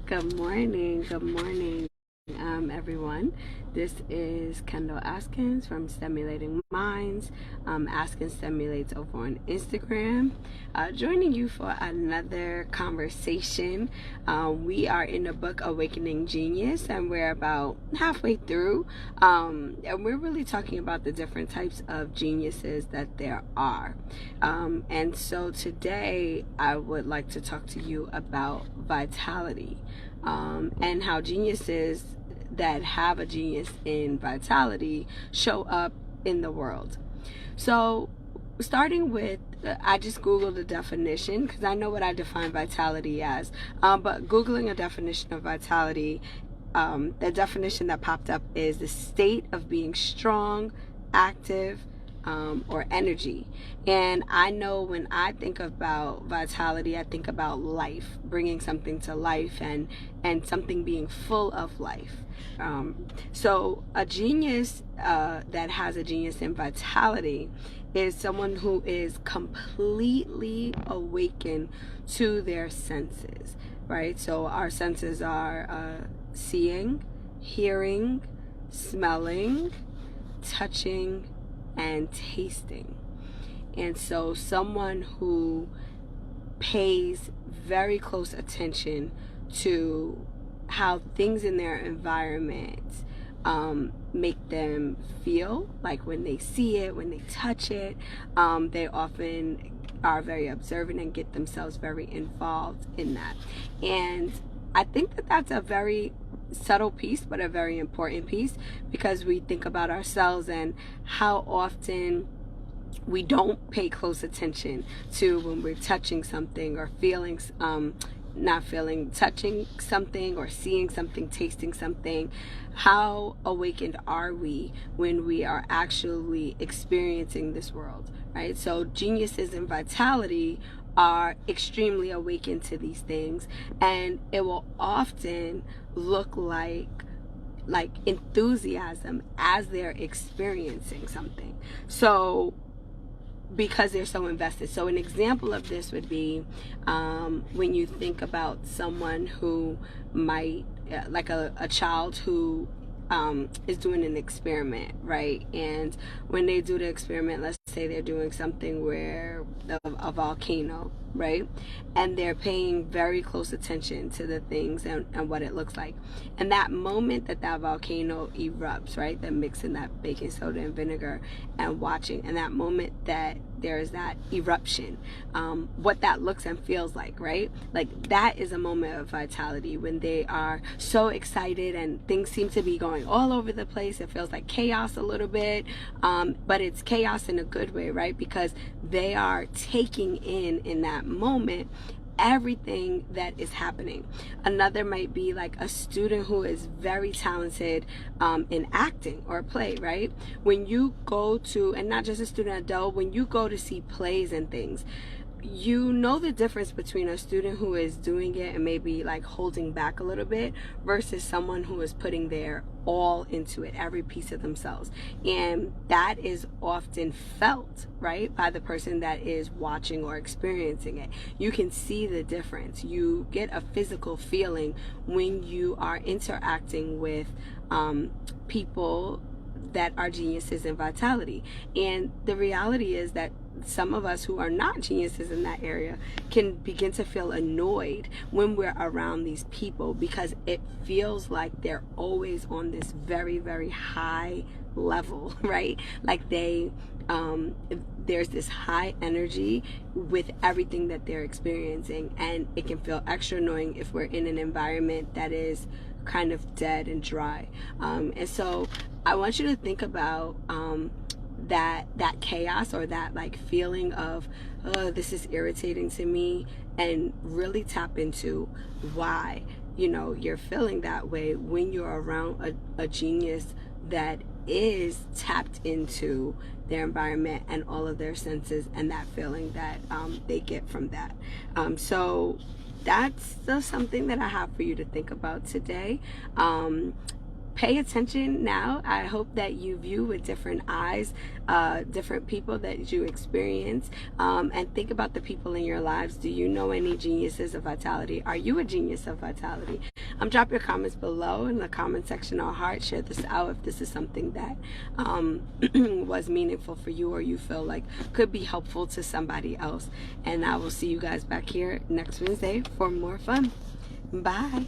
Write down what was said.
Good morning. Good morning, everyone. This is Kendall Askins from Stimulating Minds. Askins Stimulates over on Instagram. Joining you for another conversation. We are in the book Awakening Genius, and we're about halfway through. And we're really talking about the different types of geniuses that there are. And so today I would like to talk to you about vitality. And how geniuses that have a genius in vitality show up in the world. So starting with, I just Googled a definition because I know what I define vitality as, but Googling a definition of vitality, the definition that popped up is the state of being strong, active, or energy. And I know when I think about vitality, I think about life, bringing something to life, and something being full of life. So a genius that has a genius in vitality is someone who is completely awakened to their senses, right? So our senses are seeing, hearing, smelling, touching, and tasting. And so someone who pays very close attention to how things in their environment make them feel, like when they see it, when they touch it, they often are very observant and get themselves very involved in that. And I think that that's a very subtle piece, but a very important piece, because we think about ourselves and how often we don't pay close attention to when we're touching something or feeling, touching something or seeing something, tasting something. How awakened are we when we are actually experiencing this world, right? So geniuses in vitality are extremely awakened to these things, and it will often look like enthusiasm as they're experiencing something. So because they're so invested. So an example of this would be when you think about someone who might, like a child who is doing an experiment, right? And when they do the experiment, let's say they're doing something where a volcano, right? And they're paying very close attention to the things and what it looks like. And that moment that volcano erupts, right? They're mixing that baking soda and vinegar and watching. And that moment that there's that eruption, what that looks and feels like, right? Like that is a moment of vitality when they are so excited and things seem to be going all over the place. It feels like chaos a little bit, but it's chaos in a good way, right? Because they are taking in that moment everything that is happening. Another might be like a student who is very talented in acting or play, right? When you go to, and not just a student, adult, when you go to see plays and things, you know the difference between a student who is doing it and maybe like holding back a little bit versus someone who is putting their all into it, every piece of themselves. And that is often felt, right, by the person that is watching or experiencing it. You can see the difference. You get a physical feeling when you are interacting with people that are geniuses in vitality. And the reality is that some of us who are not geniuses in that area can begin to feel annoyed when we're around these people, because it feels like they're always on this very, very high level, right? Like there's this high energy with everything that they're experiencing, and it can feel extra annoying if we're in an environment that is kind of dead and dry. And so I want you to think about that chaos, or that like feeling of, oh, this is irritating to me, and really tap into why you're feeling that way when you're around a genius that is tapped into their environment and all of their senses, and that feeling that they get from that. So that's something that I have for you to think about today. pay attention now. I hope that you view with different eyes, different people that you experience, and think about the people in your lives. Do you know any geniuses of vitality? Are you a genius of vitality? Drop your comments below in the comment section or heart. Share this out if this is something that was meaningful for you, or you feel like could be helpful to somebody else. And I will see you guys back here next Wednesday for more fun. Bye.